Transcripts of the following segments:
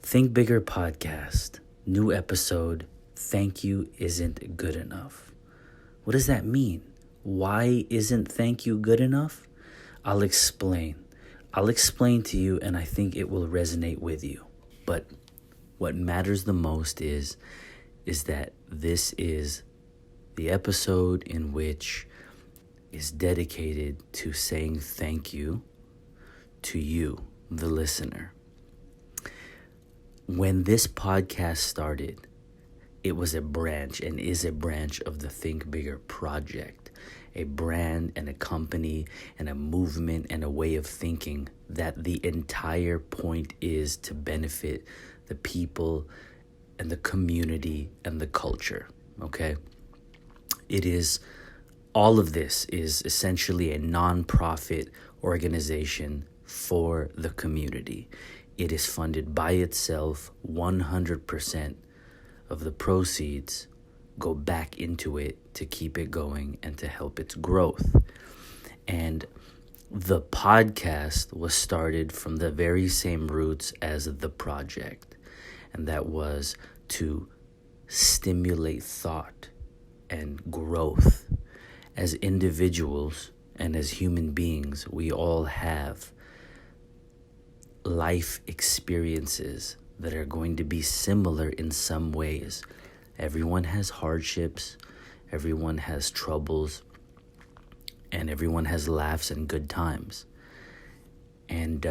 Think Bigger podcast, new episode. Thank you isn't good enough. What does that mean? Why isn't thank you good enough? I'll explain. I'll explain to you, and I think it will resonate with you. But what matters the most is that this is the episode in which is dedicated to saying thank you to you, the listener. When this podcast started, it was a branch and is a branch of the Think Bigger project, a brand and a company and a movement and a way of thinking that the entire point is to benefit the people and the community and the culture, okay? All of this is essentially a non-profit organization for the community. It is funded by itself. 100% of the proceeds go back into it to keep it going and to help its growth. And the podcast was started from the very same roots as the project, and that was to stimulate thought and growth. As individuals and as human beings, we all have life experiences that are going to be similar in some ways. Everyone has hardships, everyone has troubles, and everyone has laughs and good times. And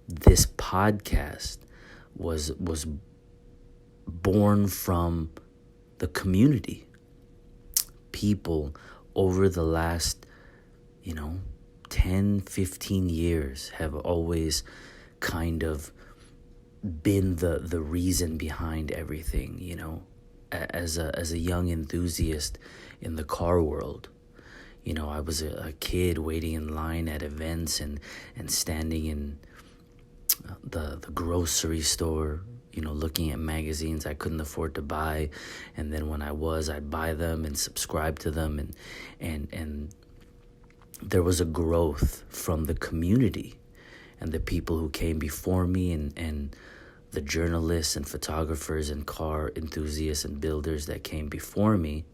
this podcast was born from the community. People over the last 10, 15 years have always kind of been the reason behind everything. As a young enthusiast in the car world, I was a kid waiting in line at events and standing in the grocery store, looking at magazines I couldn't afford to buy, and then when I'd buy them and subscribe to them, and there was a growth from the community and the people who came before me, and the journalists and photographers and car enthusiasts and builders that came before me.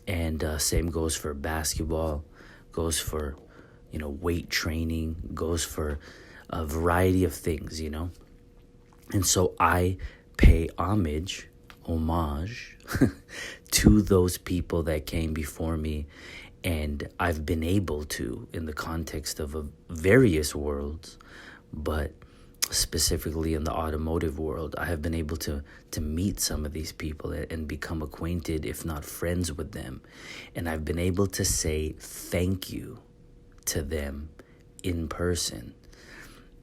And same goes for basketball, goes for weight training, goes for a variety of things, And so I pay homage to those people that came before me. And I've been able to, in the context of various worlds, but specifically in the automotive world, I have been able to meet some of these people and become acquainted, if not friends with them. And I've been able to say thank you to them in person.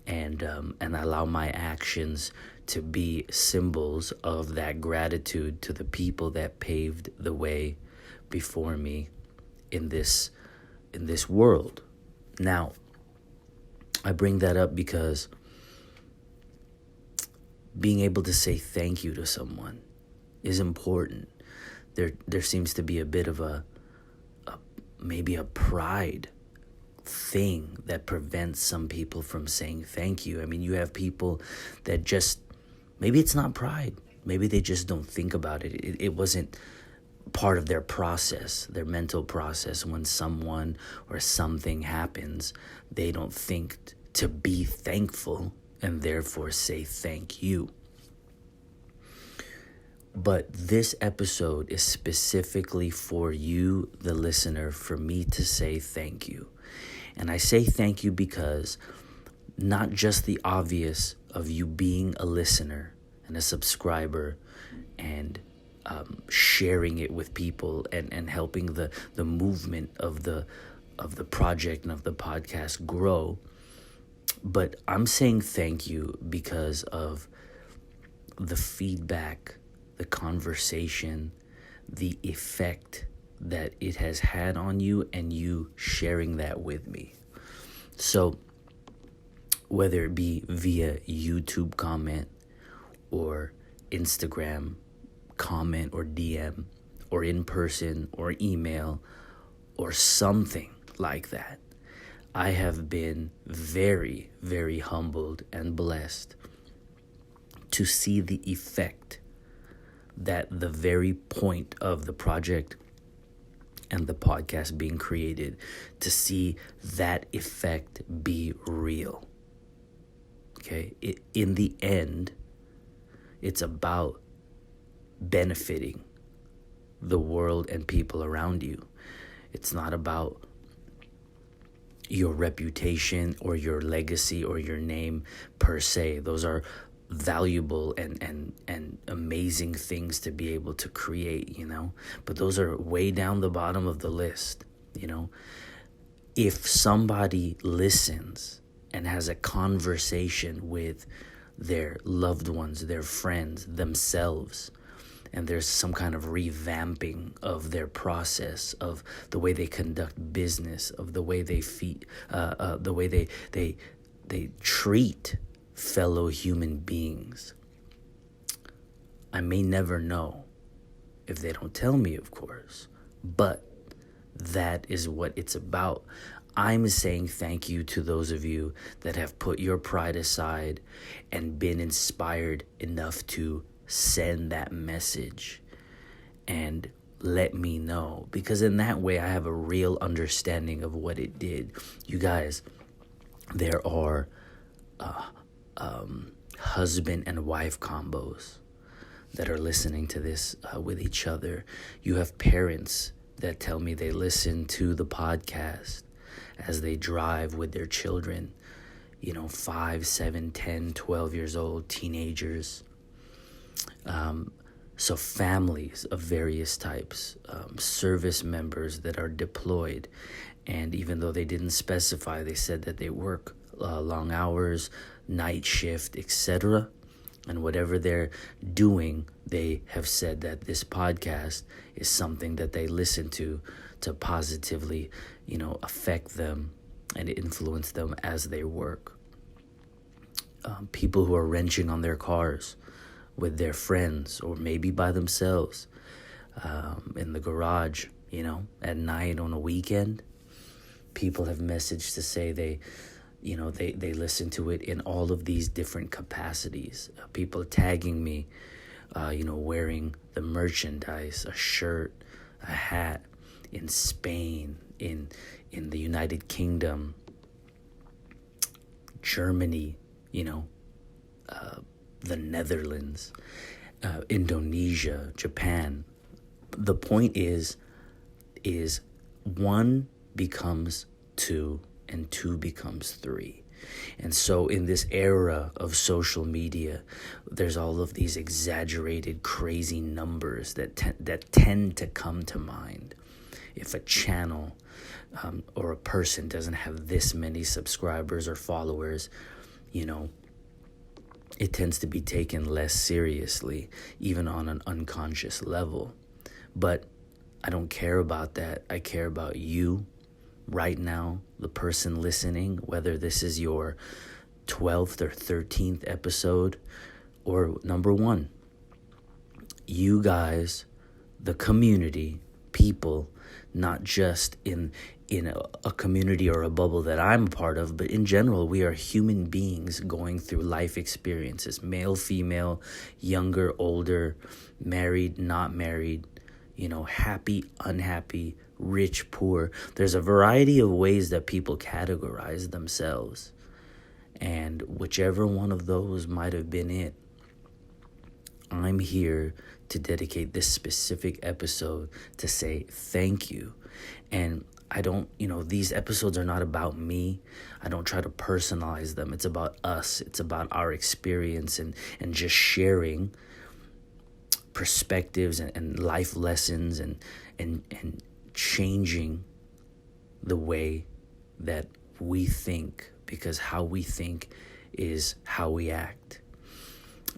And allow my actions to be symbols of that gratitude to the people that paved the way before me in this world. Now, I bring that up because being able to say thank you to someone is important. There seems to be a bit of maybe a pride thing that prevents some people from saying thank you. I mean, you have people that just, maybe it's not pride, maybe they just don't think about it. It wasn't part of their process, their mental process. When someone or something happens, they don't think to be thankful and therefore say thank you. But this episode is specifically for you, the listener, for me to say thank you. And I say thank you because not just the obvious of you being a listener and a subscriber and sharing it with people and helping the movement of the project and of the podcast grow. But I'm saying thank you because of the feedback, the conversation, the effect that it has had on you and you sharing that with me. So whether it be via YouTube comment or Instagram comment or DM or in person or email or something like that, I have been very, very humbled and blessed to see the effect that the very point of the project and the podcast being created, to see that effect be real. Okay? In the end, it's about benefiting the world and people around you. It's not about your reputation or your legacy or your name per se. Those are valuable and amazing things to be able to create, but those are way down the bottom of the list. If somebody listens and has a conversation with their loved ones, their friends, themselves, and there's some kind of revamping of their process, of the way they conduct business, of the way they the way they treat fellow human beings. I may never know if they don't tell me, of course, but that is what it's about. I'm saying thank you to those of you that have put your pride aside and been inspired enough to send that message and let me know, because in that way I have a real understanding of what it did. You guys, there are husband and wife combos that are listening to this with each other. You have parents that tell me they listen to the podcast as they drive with their children, 5, 7, 10, 12 years old, teenagers. So families of various types, service members that are deployed, and even though they didn't specify, they said that they work long hours, night shift, etc. And whatever they're doing, they have said that this podcast is something that they listen to positively, affect them and influence them as they work. People who are wrenching on their cars with their friends or maybe by themselves in the garage, at night on a weekend. People have messaged to say they listen to it in all of these different capacities. People tagging me, wearing the merchandise, a shirt, a hat, in Spain, in the United Kingdom, Germany, the Netherlands, Indonesia, Japan. The point is one becomes two and two becomes three. And so in this era of social media, there's all of these exaggerated, crazy numbers that tend to come to mind. If a channel or a person doesn't have this many subscribers or followers, it tends to be taken less seriously, even on an unconscious level. But I don't care about that. I care about you right now, the person listening, whether this is your 12th or 13th episode or number 1. You guys, the community, people, not just in a community or a bubble that I'm a part of, but in general, we are human beings going through life experiences, male, female, younger, older, married, not married, happy, unhappy, rich, poor. There's a variety of ways that people categorize themselves. And whichever one of those might have been it, I'm here to dedicate this specific episode to say thank you. And I don't, these episodes are not about me. I don't try to personalize them. It's about us. It's about our experience and just sharing perspectives and life lessons and changing the way that we think, because how we think is how we act,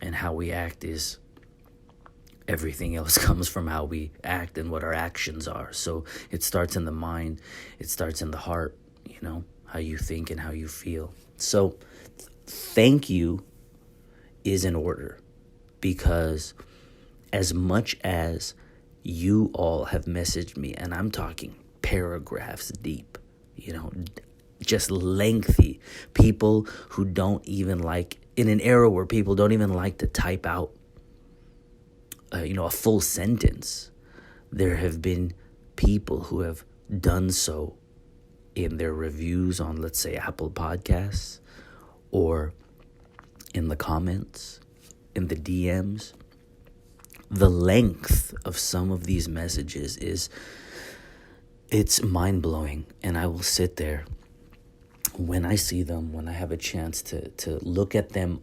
and how we act is everything else comes from how we act and what our actions are. So it starts in the mind, it starts in the heart, how you think and how you feel. So thank you is in order, because as much as you all have messaged me, and I'm talking paragraphs deep, just lengthy, people who don't even like in an era where people don't even like to type out, a full sentence, there have been people who have done so in their reviews on, let's say, Apple Podcasts, or in the comments, in the DMs. The length of some of these messages it's mind-blowing. And I will sit there when I see them, when I have a chance to look at them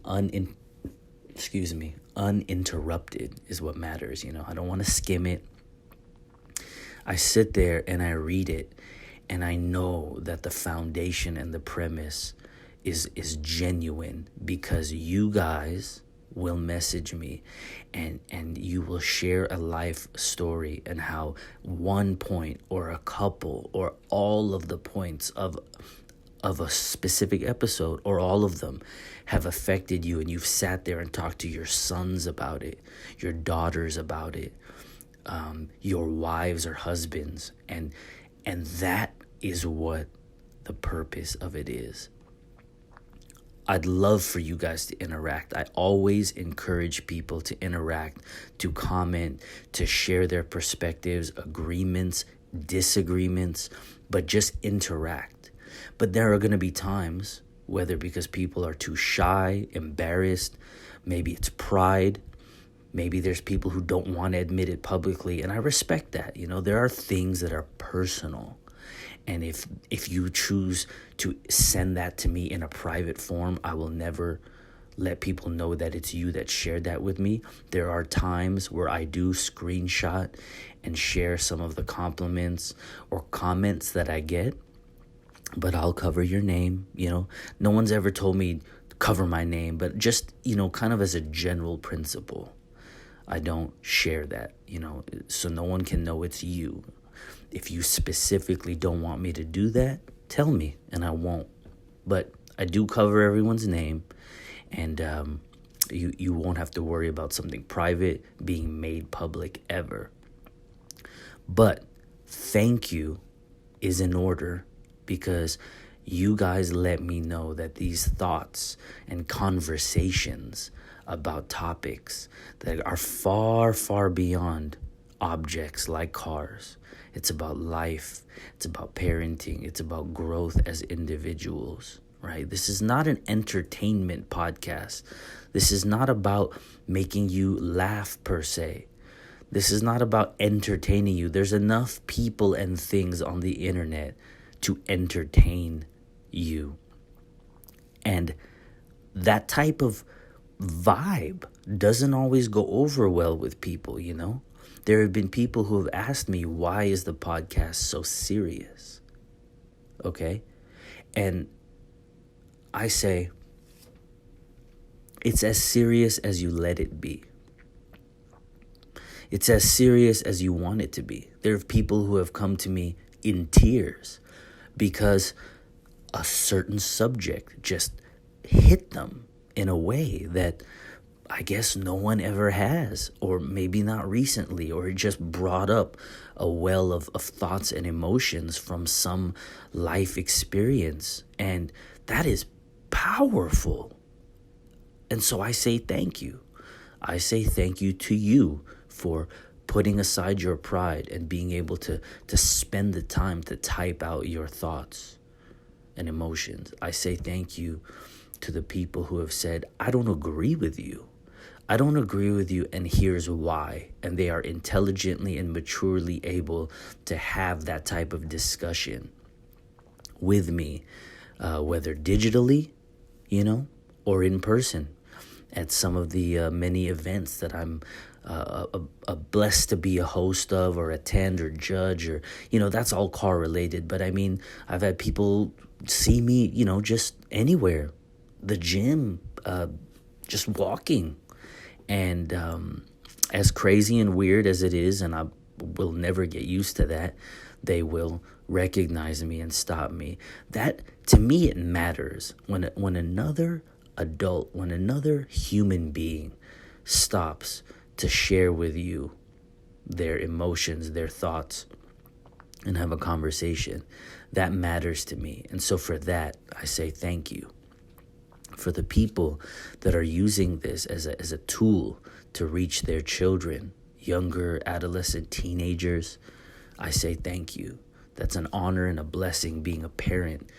uninterrupted is what matters. I don't want to skim it. I sit there and I read it, and I know that the foundation and the premise is genuine, because you guys will message me and you will share a life story, and how one point or a couple or all of the points of a specific episode, or all of them, have affected you, and you've sat there and talked to your sons about it, your daughters about it, your wives or husbands, and that is what the purpose of it is. I'd love for you guys to interact. I always encourage people to interact, to comment, to share their perspectives, agreements, disagreements, but just interact. But there are going to be times, whether because people are too shy, embarrassed, maybe it's pride, maybe there's people who don't want to admit it publicly, and I respect that. There are things that are personal. And if you choose to send that to me in a private form, I will never let people know that it's you that shared that with me. There are times where I do screenshot and share some of the compliments or comments that I get, but I'll cover your name. No one's ever told me cover my name, but just, kind of as a general principle, I don't share that, so no one can know it's you. If you specifically don't want me to do that, tell me, and I won't. But I do cover everyone's name, and you won't have to worry about something private being made public ever. But thank you is in order, because you guys let me know that these thoughts and conversations about topics that are far, far beyond objects like cars. It's about life. It's about parenting. It's about growth as individuals, right? This is not an entertainment podcast. This is not about making you laugh per se. This is not about entertaining you. There's enough people and things on the internet to entertain you. And that type of vibe doesn't always go over well with people, There have been people who have asked me, why is the podcast so serious? Okay? And I say, it's as serious as you let it be. It's as serious as you want it to be. There are people who have come to me in tears because a certain subject just hit them in a way that I guess no one ever has, or maybe not recently, or it just brought up a well of thoughts and emotions from some life experience. And that is powerful. And so I say thank you. I say thank you to you for putting aside your pride and being able to spend the time to type out your thoughts and emotions. I say thank you to the people who have said, I don't agree with you. I don't agree with you, and here's why. And they are intelligently and maturely able to have that type of discussion with me, whether digitally, or in person at some of the many events that I'm blessed to be a host of or attend or judge, or, that's all car related. But I mean, I've had people see me, just anywhere, the gym, just walking. And as crazy and weird as it is, and I will never get used to that, they will recognize me and stop me. That, to me, it matters. When another adult, when another human being stops to share with you their emotions, their thoughts, and have a conversation, that matters to me. And so for that, I say thank you. For the people that are using this as a tool to reach their children, younger, adolescent, teenagers, I say thank you. That's an honor and a blessing. Being a parent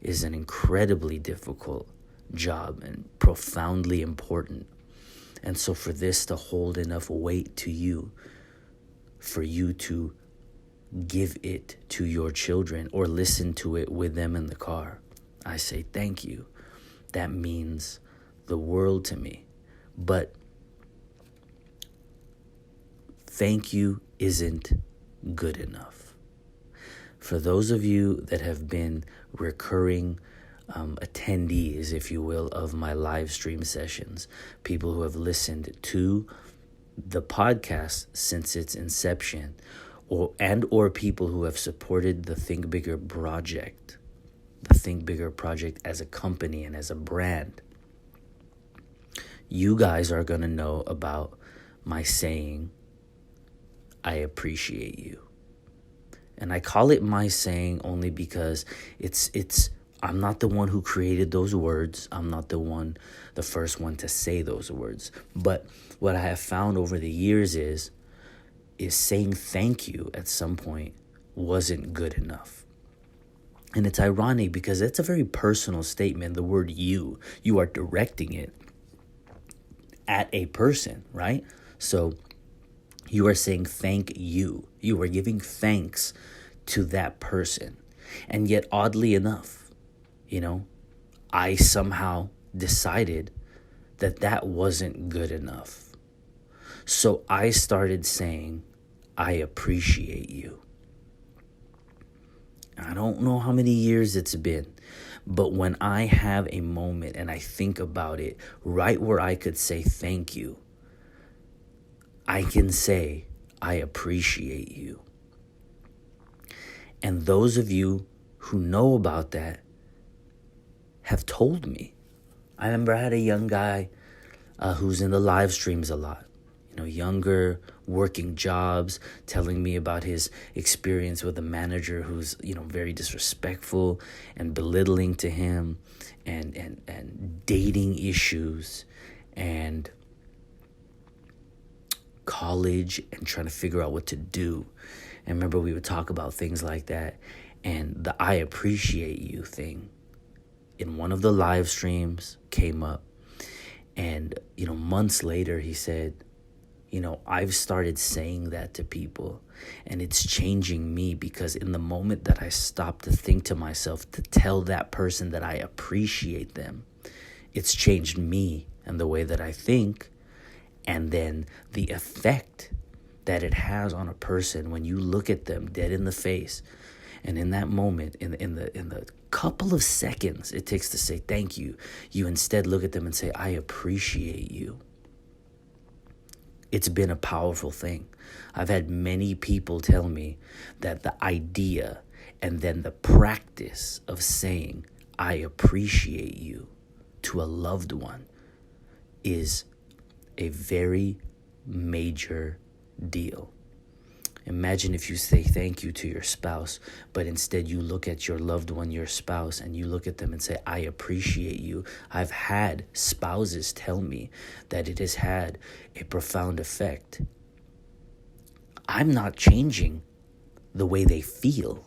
is an incredibly difficult job and profoundly important. And so for this to hold enough weight to you, for you to give it to your children or listen to it with them in the car, I say thank you. That means the world to me. But thank you isn't good enough. For those of you that have been recurring attendees, if you will, of my live stream sessions, people who have listened to the podcast since its inception, or people who have supported the Think Bigger project, as a company and as a brand, you guys are going to know about my saying, I appreciate you. And I call it my saying only because I'm not the one who created those words. I'm not the first one to say those words. But what I have found over the years is saying thank you at some point wasn't good enough. And it's ironic because it's a very personal statement. The word you are directing it at a person, right? So you are saying thank you. You are giving thanks to that person. And yet, oddly enough, I somehow decided that wasn't good enough. So I started saying, I appreciate you. I don't know how many years it's been, but when I have a moment and I think about it, right where I could say thank you, I can say, I appreciate you. And those of you who know about that have told me. I remember I had a young guy who's in the live streams a lot, younger, working jobs, telling me about his experience with a manager who's, very disrespectful and belittling to him, and dating issues and college and trying to figure out what to do. And remember, we would talk about things like that. And the I appreciate you thing in one of the live streams came up. And, months later, he said, I've started saying that to people, and it's changing me because in the moment that I stop to think to myself to tell that person that I appreciate them, it's changed me and the way that I think, and then the effect that it has on a person when you look at them dead in the face. And in that moment, in the couple of seconds it takes to say thank you, you instead look at them and say, I appreciate you. It's been a powerful thing. I've had many people tell me that the idea and then the practice of saying, I appreciate you to a loved one is a very major deal. Imagine if you say thank you to your spouse, but instead you look at your loved one, your spouse, and you look at them and say, I appreciate you. I've had spouses tell me that it has had a profound effect. I'm not changing the way they feel,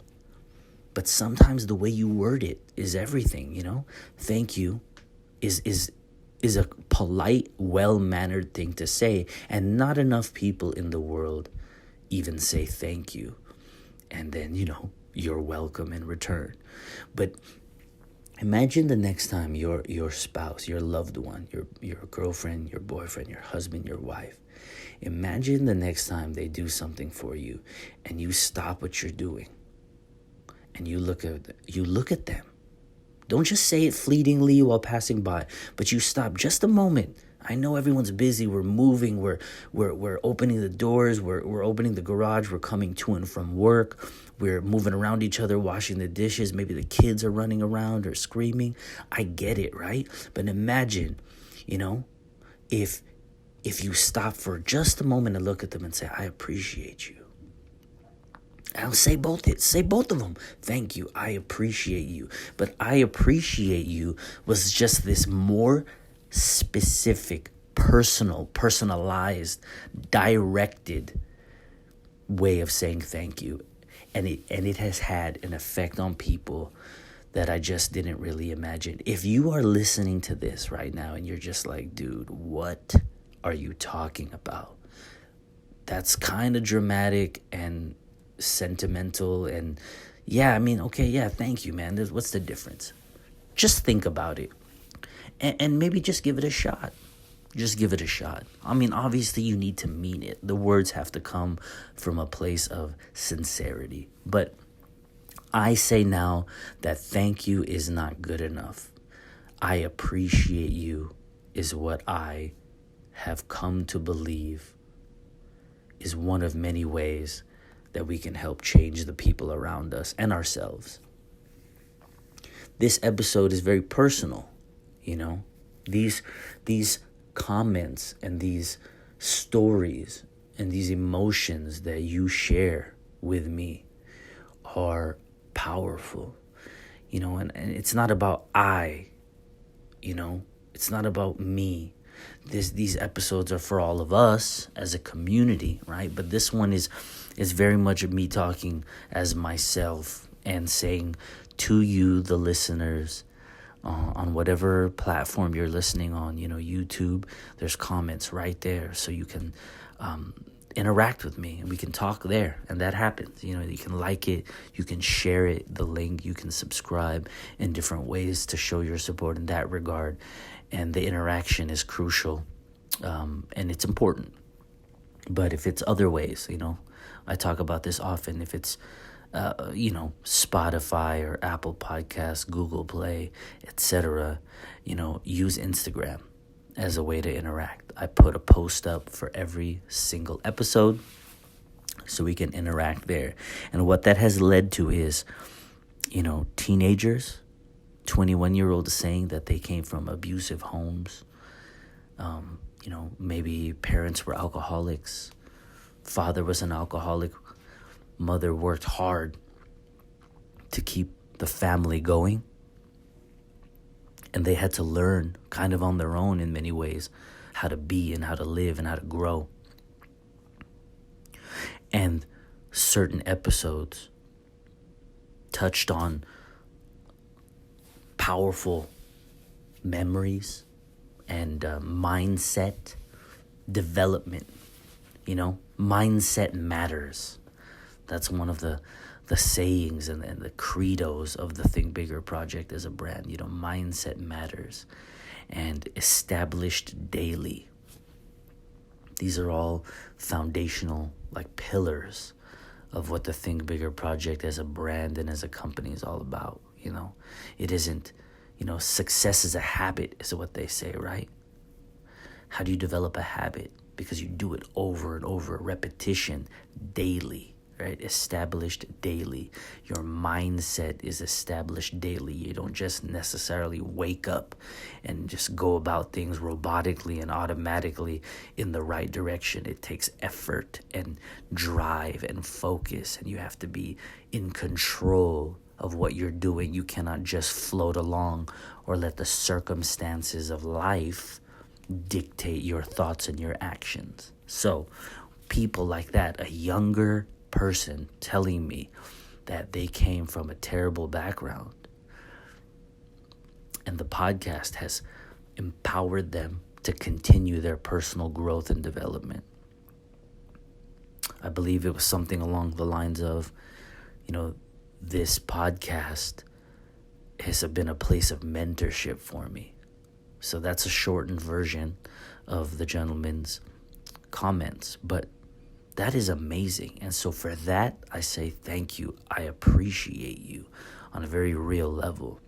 but sometimes the way you word it is everything, Thank you is a polite, well-mannered thing to say, and not enough people in the world even say thank you, and then you're welcome in return. But imagine the next time your spouse, your loved one, your girlfriend, your boyfriend, your husband, your wife, imagine the next time they do something for you and you stop what you're doing and you look at them. Don't just say it fleetingly while passing by, but you stop just a moment. I know everyone's busy. We're moving. We're opening the doors. We're opening the garage. We're coming to and from work. We're moving around each other, washing the dishes. Maybe the kids are running around or screaming. I get it, right? But imagine, if you stop for just a moment and look at them and say, I appreciate you. I'll say both of them. Thank you. I appreciate you. But I appreciate you was just this more specific, personalized, directed way of saying thank you. And it has had an effect on people that I just didn't really imagine. If you are listening to this right now and you're just like, dude, what are you talking about? That's kind of dramatic and sentimental, and yeah, I mean, okay, yeah, thank you, man. What's the difference? Just think about it, and maybe just give it a shot. Just give it a shot. I mean, obviously you need to mean it. The words have to come from a place of sincerity. But I say now that thank you is not good enough. I appreciate you is what I have come to believe is one of many ways that we can help change the people around us and ourselves. This episode is very personal, you know. These comments and these stories and these emotions that you share with me are powerful, you know, and it's not about it's not about me. These episodes are for all of us as a community, right? But this one is very much me talking as myself and saying to you, the listeners, on whatever platform you're listening on, you know, YouTube, there's comments right there, so you can interact with me and we can talk there, and that happens. You know, you can like it, you can share it, the link, you can subscribe in different ways to show your support in that regard, and the interaction is crucial, and it's important. But if it's other ways, you know, I talk about this often, if it's Spotify or Apple Podcasts, Google Play, etc., use Instagram as a way to interact. I put a post up for every single episode so we can interact there. And what that has led to is, teenagers, 21-year-olds saying that they came from abusive homes. Maybe parents were alcoholics. Father was an alcoholic. Mother worked hard to keep the family going. And they had to learn kind of on their own in many ways how to be and how to live and how to grow. And certain episodes touched on powerful memories and mindset development. Mindset matters. That's one of the sayings and the credos of the Think Bigger project as a brand. Mindset matters, and established daily. These are all foundational, pillars of what the Think Bigger project as a brand and as a company is all about. It isn't, success is a habit, is what they say, right? How do you develop a habit? Because you do it over and over, repetition daily, right? Established daily. Your mindset is established daily. You don't just necessarily wake up and just go about things robotically and automatically in the right direction. It takes effort and drive and focus, and you have to be in control of what you're doing. You cannot just float along or let the circumstances of life dictate your thoughts and your actions. So people like that, a younger person telling me that they came from a terrible background, and the podcast has empowered them to continue their personal growth and development. I believe it was something along the lines of, this podcast has been a place of mentorship for me. So that's a shortened version of the gentleman's comments, but that is amazing. And so for that, I say thank you. I appreciate you on a very real level.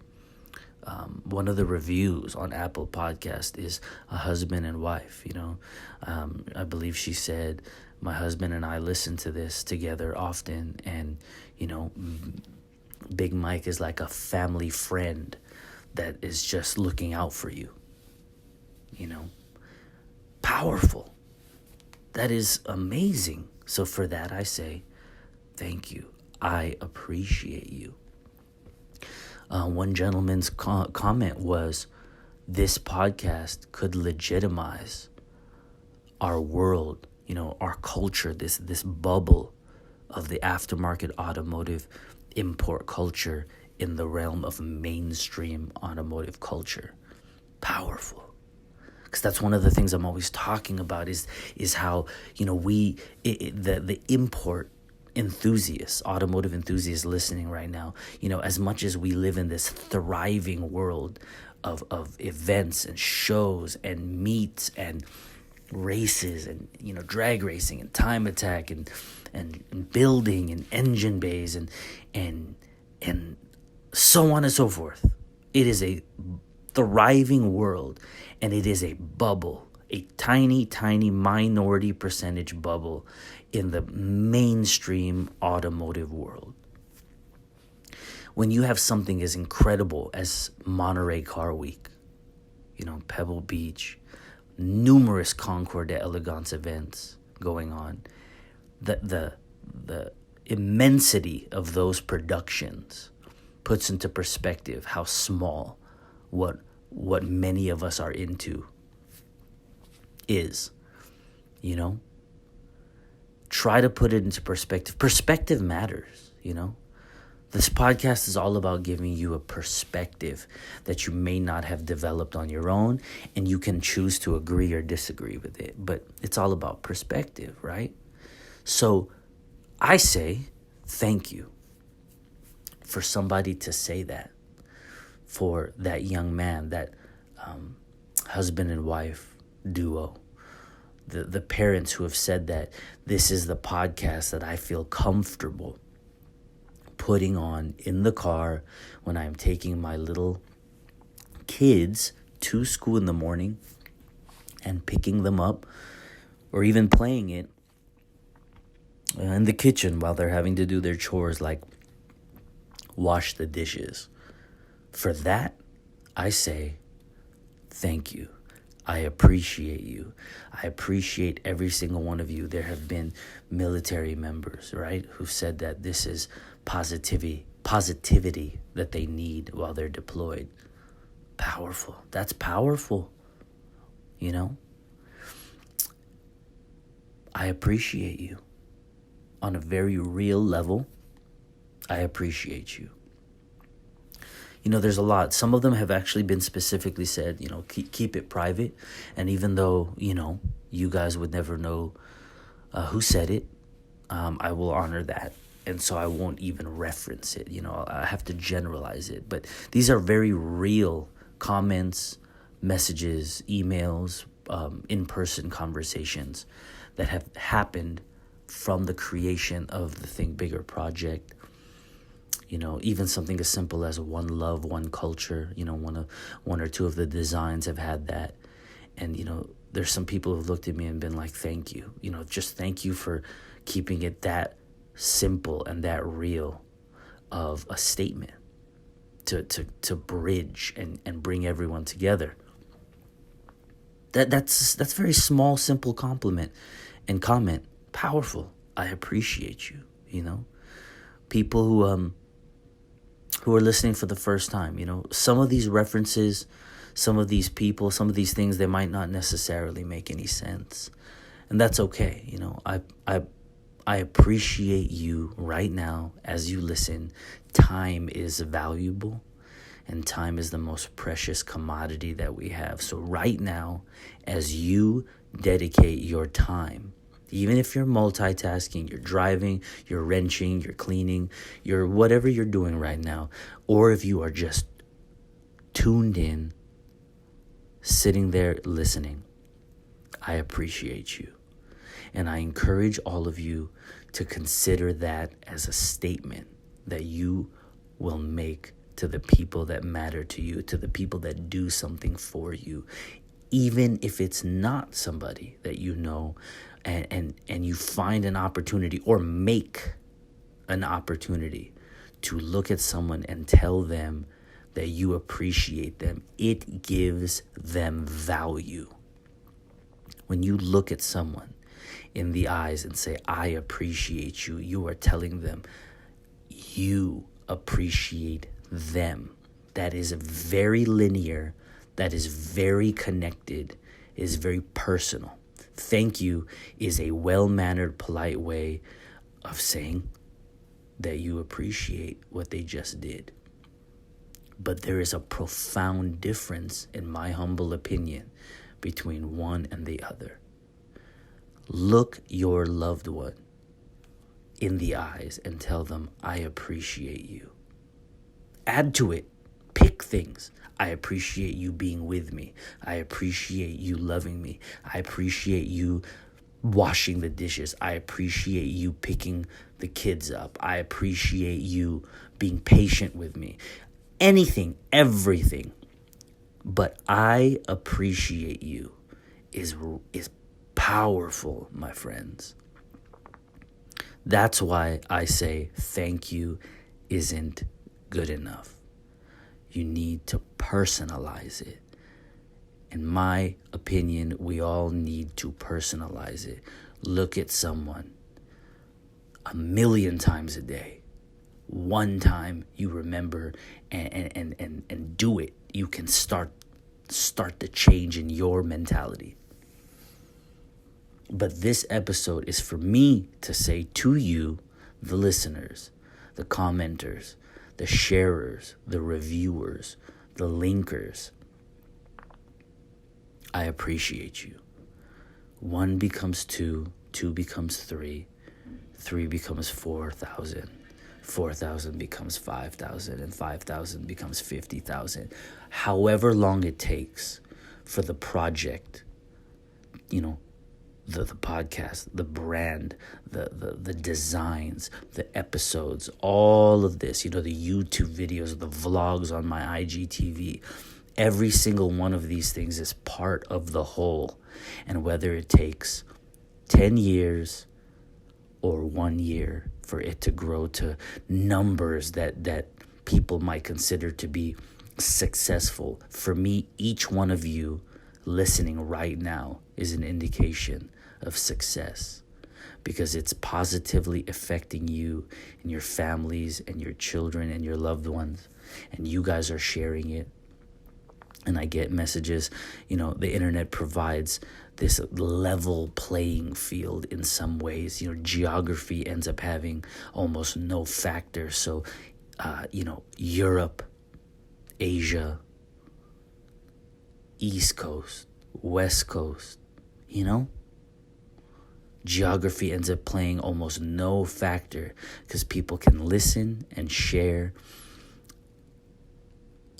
One of the reviews on Apple Podcast is a husband and wife, I believe she said, my husband and I listen to this together often, and, Big Mike is like a family friend that is just looking out for you. Powerful. That is amazing. So for that, I say, thank you. I appreciate you. One gentleman's comment was, this podcast could legitimize our world, our culture, this bubble of the aftermarket automotive import culture in the realm of mainstream automotive culture. Powerful. Because that's one of the things I'm always talking about is how, the import enthusiasts, automotive enthusiasts listening right now, as much as we live in this thriving world of events and shows and meets and races and, drag racing and time attack and building and engine bays and so on and so forth. It is a thriving world, and it is a bubble, a tiny, tiny minority percentage bubble in the mainstream automotive world. When you have something as incredible as Monterey Car Week, Pebble Beach, numerous Concours d'Elegance events going on, the immensity of those productions puts into perspective how small what many of us are into is. Try to put it into perspective. Perspective matters. This podcast is all about giving you a perspective that you may not have developed on your own, and you can choose to agree or disagree with it. But it's all about perspective, right? So I say thank you for somebody to say that, for that young man, that husband and wife duo, the parents who have said that this is the podcast that I feel comfortable putting on in the car when I'm taking my little kids to school in the morning and picking them up, or even playing it in the kitchen while they're having to do their chores like wash the dishes. For that, I say thank you. I appreciate you. I appreciate every single one of you. There have been military members, right, who've said that this is positivity that they need while they're deployed. Powerful. That's powerful. I appreciate you. On a very real level, I appreciate you. There's a lot. Some of them have actually been specifically said, keep it private. And even though, you guys would never know who said it, I will honor that. And so I won't even reference it. I have to generalize it. But these are very real comments, messages, emails, in-person conversations that have happened from the creation of the Think Bigger project. Even something as simple as one love, one culture, one or two of the designs have had that. And, there's some people who've looked at me and been like, thank you, just thank you for keeping it that simple and that real of a statement to bridge and bring everyone together. That's very small, simple compliment and comment. Powerful. I appreciate you, people who are listening for the first time. Some of these references, some of these people, some of these things, they might not necessarily make any sense. And that's okay. I appreciate you right now as you listen. Time is valuable, and time is the most precious commodity that we have. So right now, as you dedicate your time, even if you're multitasking, you're driving, you're wrenching, you're cleaning, you're whatever you're doing right now, or if you are just tuned in, sitting there listening, I appreciate you. And I encourage all of you to consider that as a statement that you will make to the people that matter to you, to the people that do something for you, even if it's not somebody that you know, and you find an opportunity or make an opportunity to look at someone and tell them that you appreciate them. It gives them value. When you look at someone in the eyes and say, I appreciate you, you are telling them, you appreciate them. That is very linear, that is very connected, is very personal. Thank you is a well-mannered, polite way of saying that you appreciate what they just did. But there is a profound difference, in my humble opinion, between one and the other. Look your loved one in the eyes and tell them, I appreciate you. Add to it. Pick things. I appreciate you being with me. I appreciate you loving me. I appreciate you washing the dishes. I appreciate you picking the kids up. I appreciate you being patient with me. Anything, everything. But I appreciate you is powerful, my friends. That's why I say thank you isn't good enough. You need to personalize it. In my opinion, we all need to personalize it. Look at someone 1,000,000 times a day. One time you remember and do it. You can start the change in your mentality. But this episode is for me to say to you, the listeners, the commenters, the sharers, the reviewers, the linkers, I appreciate you. 1 becomes 2, 2 becomes 3, 3 becomes 4,000, 4,000 becomes 5,000, and 5,000 becomes 50,000. However long it takes for the project, the podcast, the brand, the designs, the episodes, all of this, the YouTube videos, the vlogs on my IGTV, every single one of these things is part of the whole. And whether it takes 10 years or 1 year for it to grow to numbers that people might consider to be successful, for me, each one of you listening right now is an indication of success, because it's positively affecting you and your families and your children and your loved ones, and you guys are sharing it. And I get messages, the internet provides this level playing field in some ways. Geography ends up having almost no factor. So, Europe, Asia, East Coast, West Coast, geography ends up playing almost no factor, because people can listen and share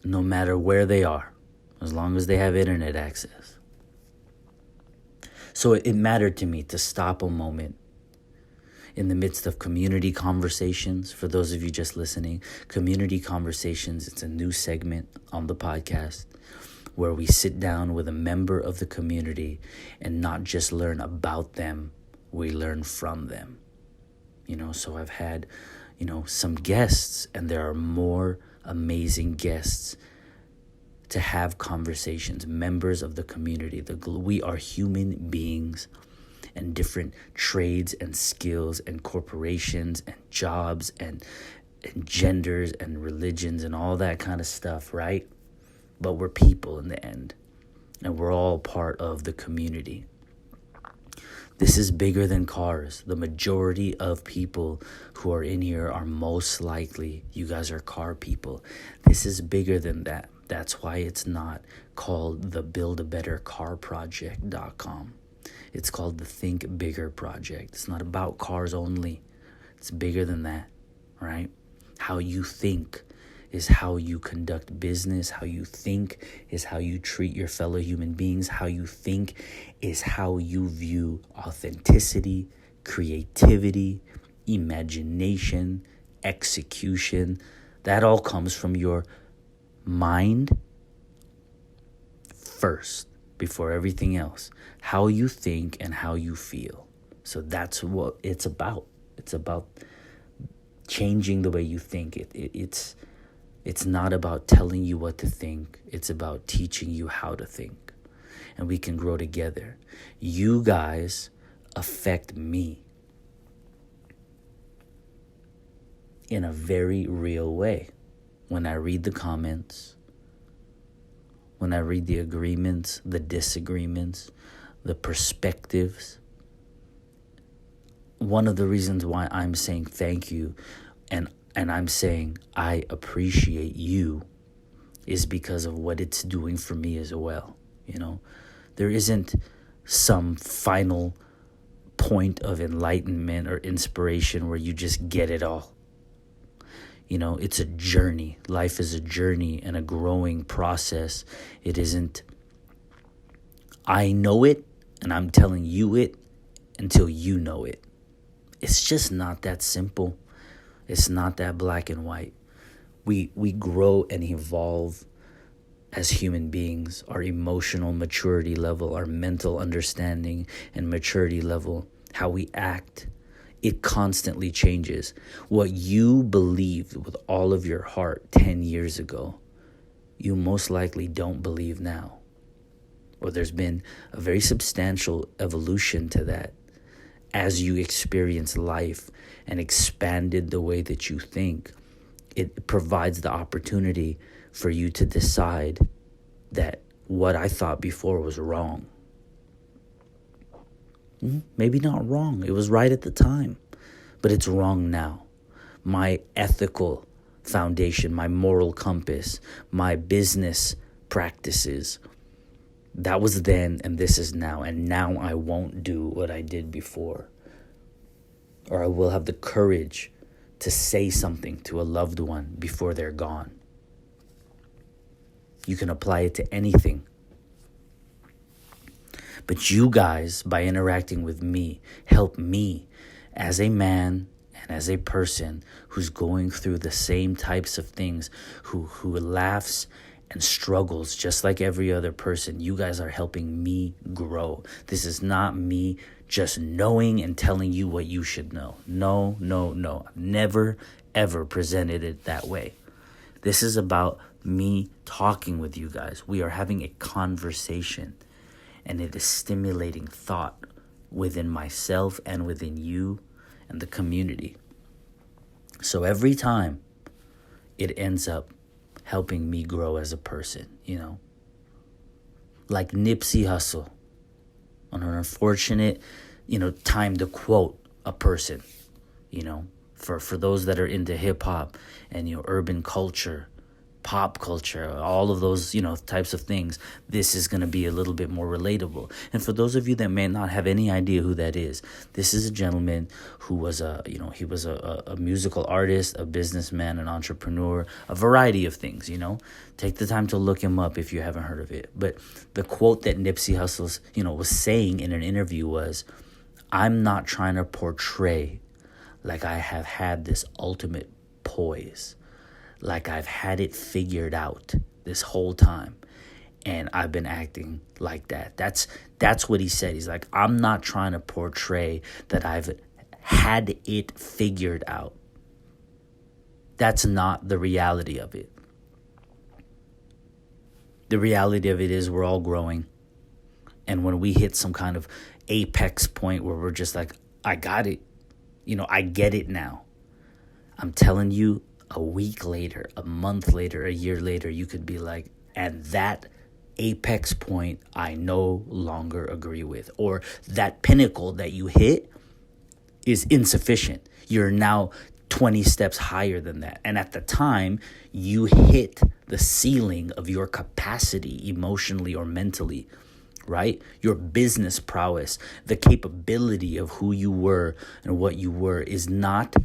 no matter where they are, as long as they have internet access. So it mattered to me to stop a moment in the midst of community conversations. For those of you just listening, community conversations, it's a new segment on the podcast where we sit down with a member of the community and not just learn about them, we learn from them. So I've had, some guests, and there are more amazing guests to have conversations, members of the community. We are human beings, and different trades and skills and corporations and jobs and genders and religions and all that kind of stuff, right? But we're people in the end, and we're all part of the community. This is bigger than cars. The majority of people who are in here are most likely, you guys are car people. This is bigger than that. That's why it's not called the buildabettercarproject.com. It's called the Think Bigger Project. It's not about cars only. It's bigger than that, right? How you think is how you conduct business. How you think is how you treat your fellow human beings. How you think is how you view authenticity, creativity, imagination, execution. That all comes from your mind first, before everything else. How you think and how you feel. So that's what it's about. It's about changing the way you think. It's not about telling you what to think. It's about teaching you how to think. And we can grow together. You guys affect me. in a very real way. When I read the comments, when I read the agreements, the disagreements, the perspectives, one of the reasons why I'm saying thank you and I'm saying I appreciate you is because of what it's doing for me as well. You know, there isn't some final point of enlightenment or inspiration where you just get it all. You know, it's a journey. Life is a journey and a growing process. It isn't, I know it and I'm telling you it until you know it. It's just not that simple. It's not that black and white. We grow and evolve as human beings. Our emotional maturity level, our mental understanding and maturity level, how we act, it constantly changes. What you believed with all of your heart 10 years ago, you most likely don't believe now. Or there's been a very substantial evolution to that as you experience life and expanded the way that you think. It provides the opportunity for you to decide that what I thought before was wrong. Maybe not wrong. It was right at the time, but it's wrong now. My ethical foundation, my moral compass, my business practices, that was then and this is now. And now I won't do what I did before. Or I will have the courage to say something to a loved one before they're gone. You can apply it to anything. But you guys, by interacting with me, help me as a man and as a person who's going through the same types of things, who laughs and struggles just like every other person. You guys are helping me grow. This is not me just knowing and telling you what you should know. No. I've never, ever presented it that way. This is about me talking with you guys. We are having a conversation, and it is stimulating thought within myself and within you and the community. So every time it ends up helping me grow as a person, you know. Like Nipsey Hussle, on an unfortunate, time to quote a person, for those that are into hip hop and, urban culture, pop culture, all of those, types of things, this is going to be a little bit more relatable. And for those of you that may not have any idea who that is, this is a gentleman who was he was a musical artist, a businessman, an entrepreneur, a variety of things, Take the time to look him up if you haven't heard of it. But the quote that Nipsey Hussle, was saying in an interview was, "I'm not trying to portray like I have had this ultimate poise, like I've had it figured out this whole time, and I've been acting like that." That's what he said. He's like, "I'm not trying to portray that I've had it figured out." That's not the reality of it. The reality of it is we're all growing. And when we hit some kind of apex point where we're just like, I got it. I get it now. I'm telling you, a week later, a month later, a year later, you could be like, and that apex point I no longer agree with. Or that pinnacle that you hit is insufficient. You're now 20 steps higher than that. And at the time, you hit the ceiling of your capacity emotionally or mentally, right? Your business prowess, the capability of who you were and what you were is not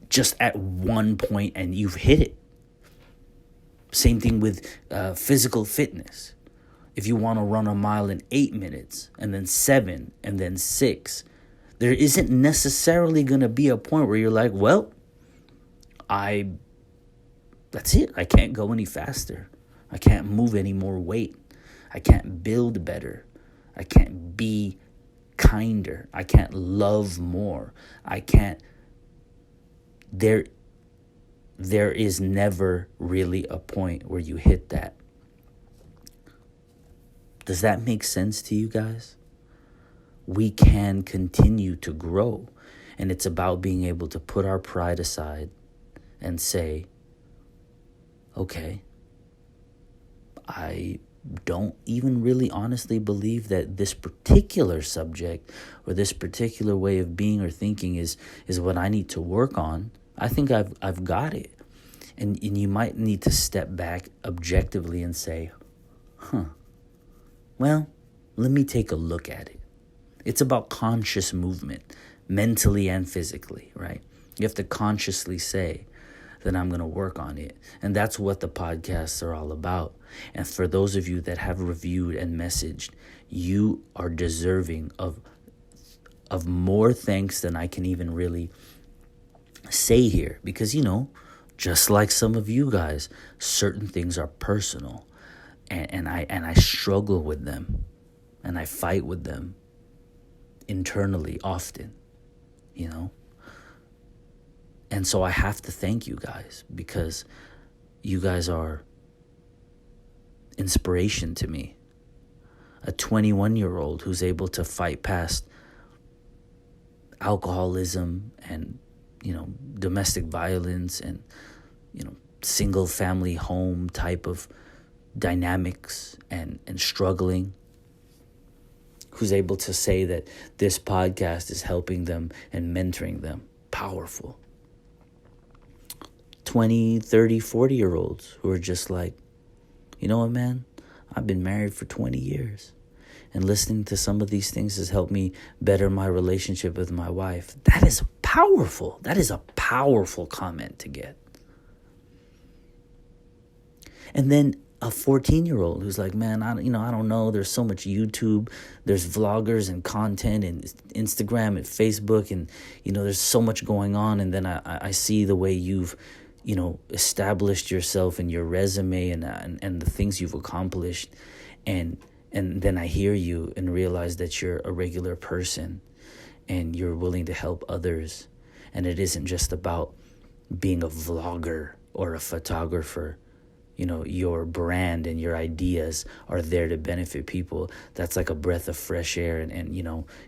just at one point and you've hit it. Same thing with physical fitness. If you want to run a mile in 8 minutes and then 7 and then 6, there isn't necessarily going to be a point where you're like, well, that's it. I can't go any faster. I can't move any more weight. I can't build better. I can't be kinder. I can't love more. I can't. There is never really a point where you hit that. Does that make sense to you guys? We can continue to grow. And it's about being able to put our pride aside and say, okay, I don't even really honestly believe that this particular subject or this particular way of being or thinking is what I need to work on. I think I've got it. And you might need to step back objectively and say, well, let me take a look at it. It's about conscious movement, mentally and physically, right? You have to consciously say that I'm going to work on it. And that's what the podcasts are all about. And for those of you that have reviewed and messaged, you are deserving of more thanks than I can even really say here. Because, just like some of you guys, certain things are personal. And I struggle with them. And I fight with them internally often, And so I have to thank you guys, because you guys are inspiration to me. A 21-year-old who's able to fight past alcoholism and, domestic violence and, single family home type of dynamics and struggling, who's able to say that this podcast is helping them and mentoring them. Powerful. 20, 30, 40-year-olds who are just like, you know what, man? I've been married for 20 years. And listening to some of these things has helped me better my relationship with my wife. That is powerful. That is a powerful comment to get. And then a 14-year-old who's like, man, I don't know. There's so much YouTube. There's vloggers and content and Instagram and Facebook. And, there's so much going on. And then I see the way you've, established yourself and your resume and the things you've accomplished. And then I hear you and realize that you're a regular person and you're willing to help others. And it isn't just about being a vlogger or a photographer. Your brand and your ideas are there to benefit people. That's like a breath of fresh air. And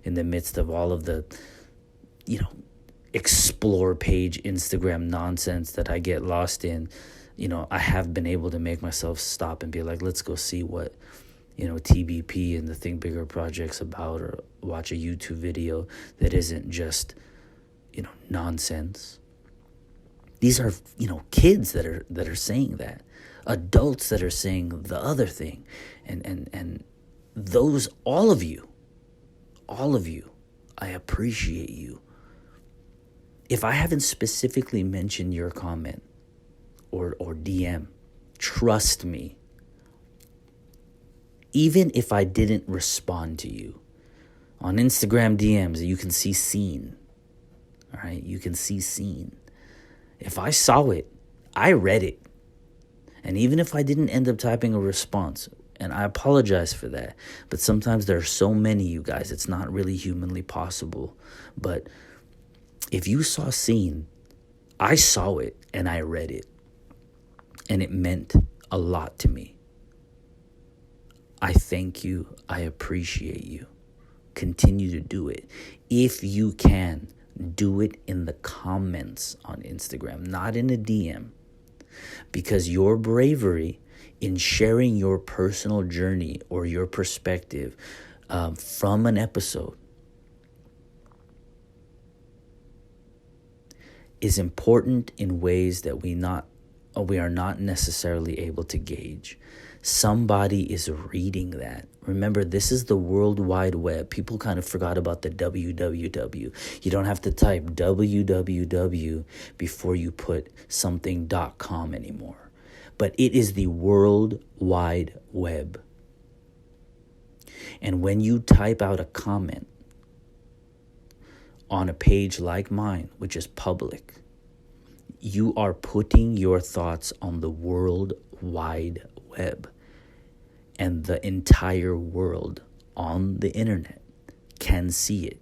in the midst of all of the, explore page Instagram nonsense that I get lost in, I have been able to make myself stop and be like, let's go see what, TBP and the Think Bigger project's about, or watch a YouTube video that isn't just, nonsense. These are, kids that are saying that. Adults that are saying the other thing. And those, all of you, I appreciate you. If I haven't specifically mentioned your comment or DM, trust me, even if I didn't respond to you, on Instagram DMs, you can see seen. All right, you can see seen. If I saw it, I read it. And even if I didn't end up typing a response, and I apologize for that, but sometimes there are so many, you guys, it's not really humanly possible. But if you saw seen, I saw it and I read it. And it meant a lot to me. I thank you. I appreciate you. Continue to do it. If you can, do it in the comments on Instagram, not in a DM. Because your bravery in sharing your personal journey or your perspective from an episode is important in ways that we are not necessarily able to gauge. Somebody is reading that. Remember, this is the World Wide Web. People kind of forgot about the www. You don't have to type www before you put something.com anymore. But it is the World Wide Web. And when you type out a comment on a page like mine, which is public, you are putting your thoughts on the World Wide Web. And the entire world on the internet can see it.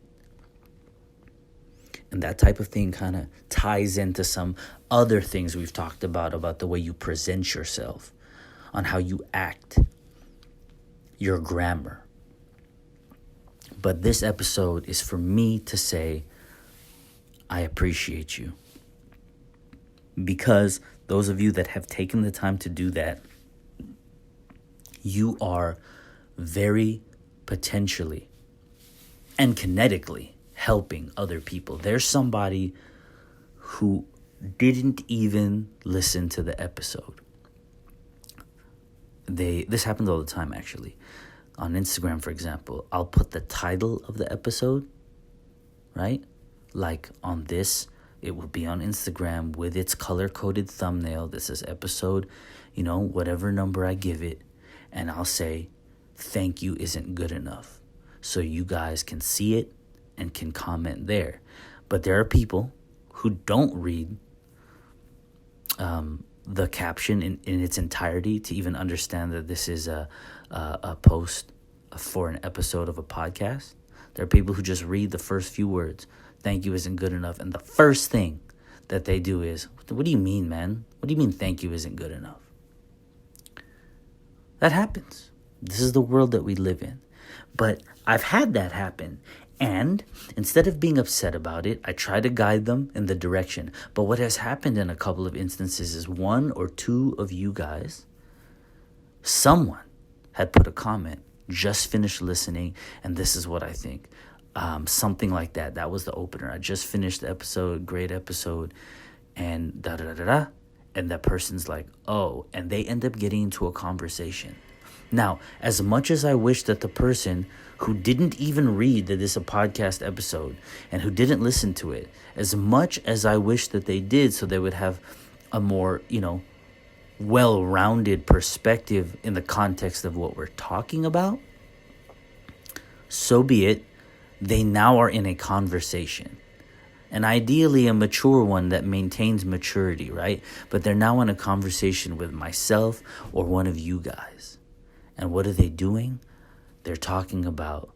And that type of thing kind of ties into some other things we've talked about the way you present yourself, on how you act, your grammar. But this episode is for me to say, I appreciate you. Because those of you that have taken the time to do that, you are very potentially and kinetically helping other people. There's somebody who didn't even listen to the episode. This happens all the time, actually. On Instagram, for example, I'll put the title of the episode, right? Like on this, it will be on Instagram with its color-coded thumbnail. This is episode, whatever number I give it. And I'll say, thank you isn't good enough. So you guys can see it and can comment there. But there are people who don't read the caption in its entirety to even understand that this is a post for an episode of a podcast. There are people who just read the first few words. Thank you isn't good enough. And the first thing that they do is, what do you mean, man? What do you mean thank you isn't good enough? That happens. This is the world that we live in. But I've had that happen. And instead of being upset about it, I try to guide them in the direction. But what has happened in a couple of instances is one or two of you guys, someone had put a comment, just finished listening, and this is what I think. Something like that. That was the opener. I just finished the episode, great episode, and da-da-da-da-da. And that person's like, oh, and they end up getting into a conversation. Now, as much as I wish that the person who didn't even read that this is a podcast episode and who didn't listen to it, as much as I wish that they did so they would have a more, well-rounded perspective in the context of what we're talking about, so be it. They now are in a conversation. And ideally a mature one that maintains maturity, right? But they're now in a conversation with myself or one of you guys. And what are they doing? They're talking about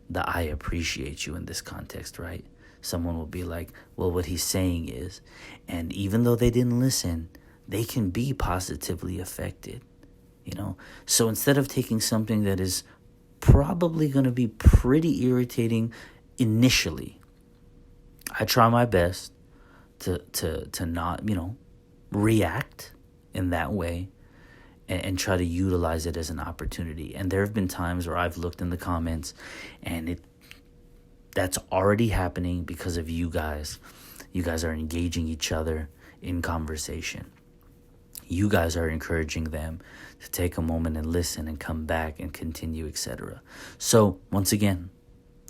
the I appreciate you in this context, right? Someone will be like, well, what he's saying is, and even though they didn't listen, they can be positively affected, So instead of taking something that is probably going to be pretty irritating initially, I try my best to not, react in that way and try to utilize it as an opportunity. And there have been times where I've looked in the comments and that's already happening because of you guys. You guys are engaging each other in conversation. You guys are encouraging them to take a moment and listen and come back and continue, etc. So once again,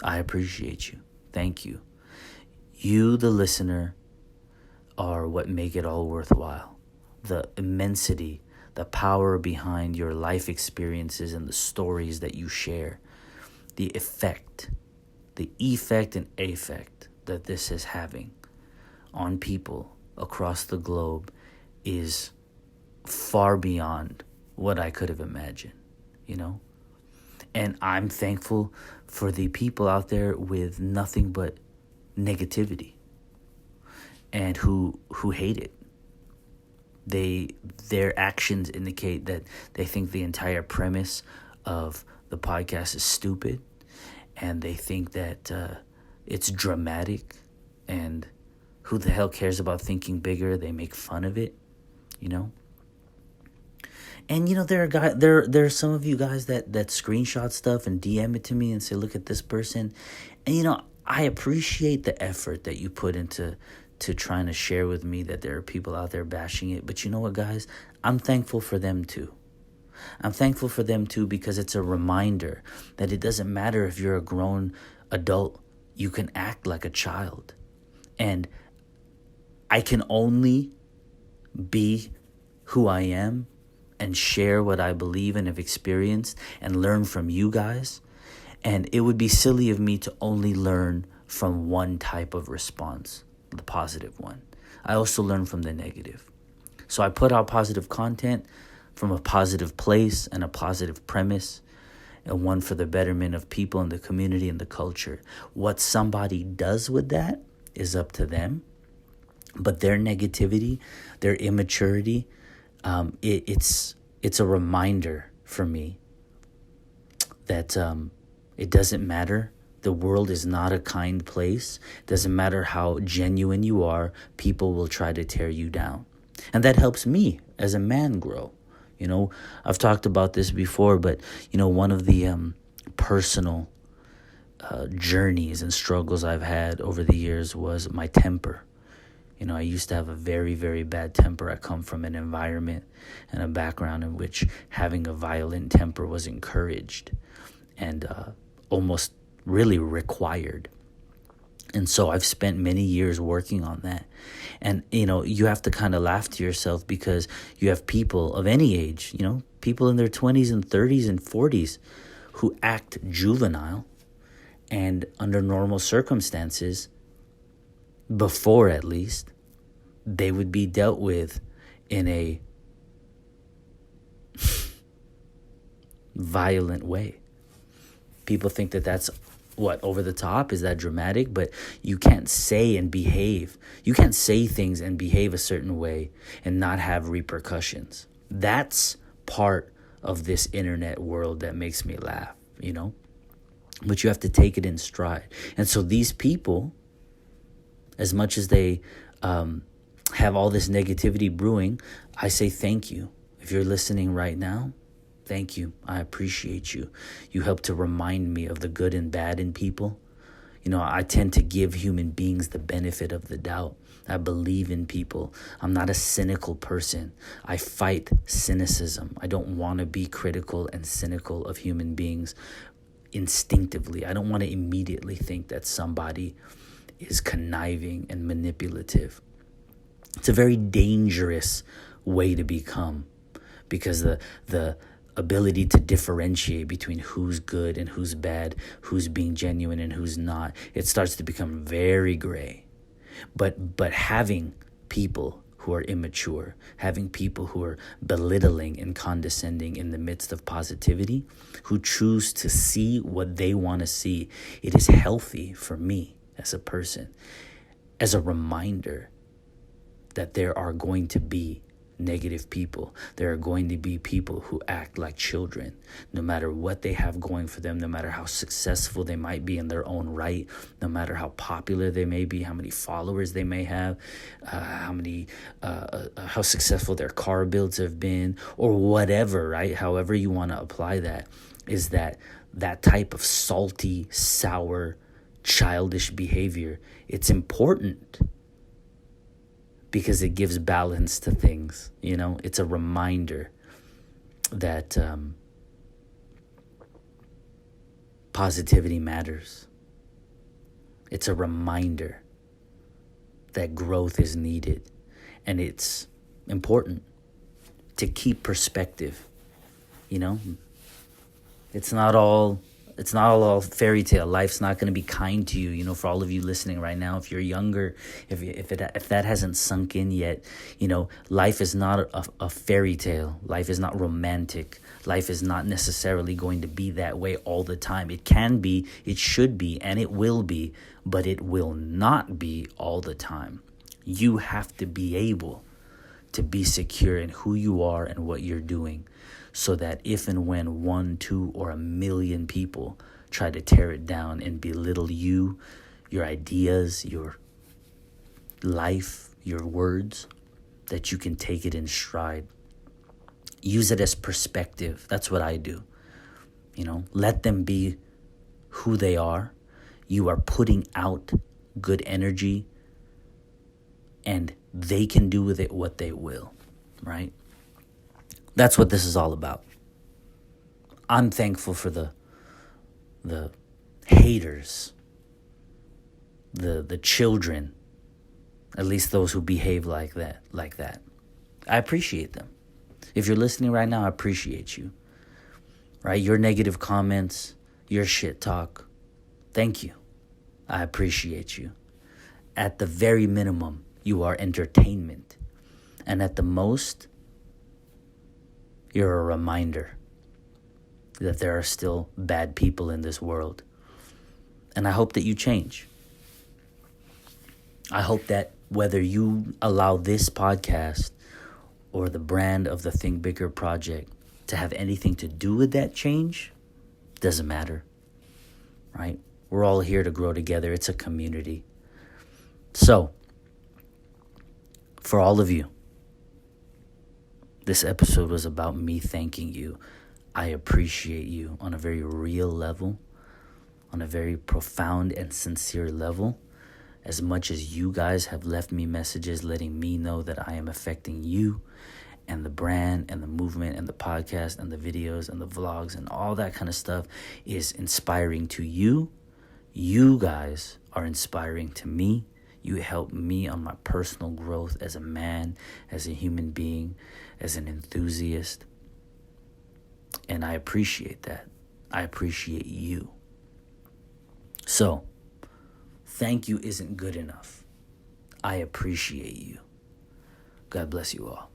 I appreciate you. Thank you. You, the listener, are what make it all worthwhile. The immensity, the power behind your life experiences and the stories that you share. The effect and affect that this is having on people across the globe is far beyond what I could have imagined, And I'm thankful for the people out there with nothing but negativity and who hate it. Their actions indicate that they think the entire premise of the podcast is stupid, and they think that it's dramatic, and who the hell cares about thinking bigger? They make fun of it, And there are some of you guys that screenshot stuff and DM it to me and say, look at this person, and I appreciate the effort that you put into trying to share with me that there are people out there bashing it. But you know what, guys? I'm thankful for them too. I'm thankful for them too because it's a reminder that it doesn't matter if you're a grown adult. You can act like a child. And I can only be who I am and share what I believe and have experienced and learn from you guys. And it would be silly of me to only learn from one type of response, the positive one. I also learn from the negative. So I put out positive content from a positive place and a positive premise, and one for the betterment of people in the community and the culture. What somebody does with that is up to them. But their negativity, their immaturity, it's a reminder for me that it doesn't matter. The world is not a kind place. It doesn't matter how genuine you are. People will try to tear you down. And that helps me as a man grow. I've talked about this before, but, one of the personal journeys and struggles I've had over the years was my temper. I used to have a very, very bad temper. I come from an environment and a background in which having a violent temper was encouraged and almost really required. And so I've spent many years working on that. And, you have to kind of laugh to yourself because you have people of any age, people in their 20s and 30s and 40s who act juvenile. And under normal circumstances, before at least, they would be dealt with in a violent way. People think that that's over the top? Is that dramatic? But you can't say and behave. You can't say things and behave a certain way and not have repercussions. That's part of this internet world that makes me laugh, But you have to take it in stride. And so these people, as much as they have all this negativity brewing, I say thank you. If you're listening right now, thank you. I appreciate you. You help to remind me of the good and bad in people. I tend to give human beings the benefit of the doubt. I believe in people. I'm not a cynical person. I fight cynicism. I don't want to be critical and cynical of human beings instinctively. I don't want to immediately think that somebody is conniving and manipulative. It's a very dangerous way to become, because the ability to differentiate between who's good and who's bad, who's being genuine and who's not, it starts to become very gray. But having people who are immature, having people who are belittling and condescending in the midst of positivity, who choose to see what they want to see, it is healthy for me as a person, as a reminder that there are going to be negative people. There are going to be people who act like children, no matter what they have going for them, no matter how successful they might be in their own right, no matter how popular they may be, how many followers they may have, how successful their car builds have been, or whatever, right? However you want to apply that, is that type of salty, sour, childish behavior. It's important because it gives balance to things, It's a reminder that positivity matters. It's a reminder that growth is needed. And it's important to keep perspective, It's not all fairy tale. Life's not going to be kind to you. For all of you listening right now, if you're younger, if that hasn't sunk in yet, life is not a fairy tale. Life is not romantic. Life is not necessarily going to be that way all the time. It can be, it should be, and it will be, but it will not be all the time. You have to be able to be secure in who you are and what you're doing, so that if and when 1, 2, or 1,000,000 people try to tear it down and belittle you, your ideas, your life, your words, that you can take it in stride. Use it as perspective. That's what I do. Let them be who they are. You are putting out good energy, and they can do with it what they will, right? That's what this is all about. I'm thankful for the haters, the children, at least those who behave like that. I appreciate them. If you're listening right now, I appreciate you. Right? Your negative comments, your shit talk. Thank you. I appreciate you. At the very minimum, you are entertainment. And at the most, you're a reminder that there are still bad people in this world. And I hope that you change. I hope that whether you allow this podcast or the brand of the Think Bigger project to have anything to do with that change, doesn't matter, right? We're all here to grow together. It's a community. So, for all of you This episode was about me thanking you. I appreciate you on a very real level, on a very profound and sincere level. As much as you guys have left me messages letting me know that I am affecting you and the brand and the movement and the podcast and the videos and the vlogs and all that kind of stuff is inspiring to you. You guys are inspiring to me. You help me on my personal growth as a man, as a human being, as an enthusiast. And I appreciate that. I appreciate you. So, thank you isn't good enough. I appreciate you. God bless you all.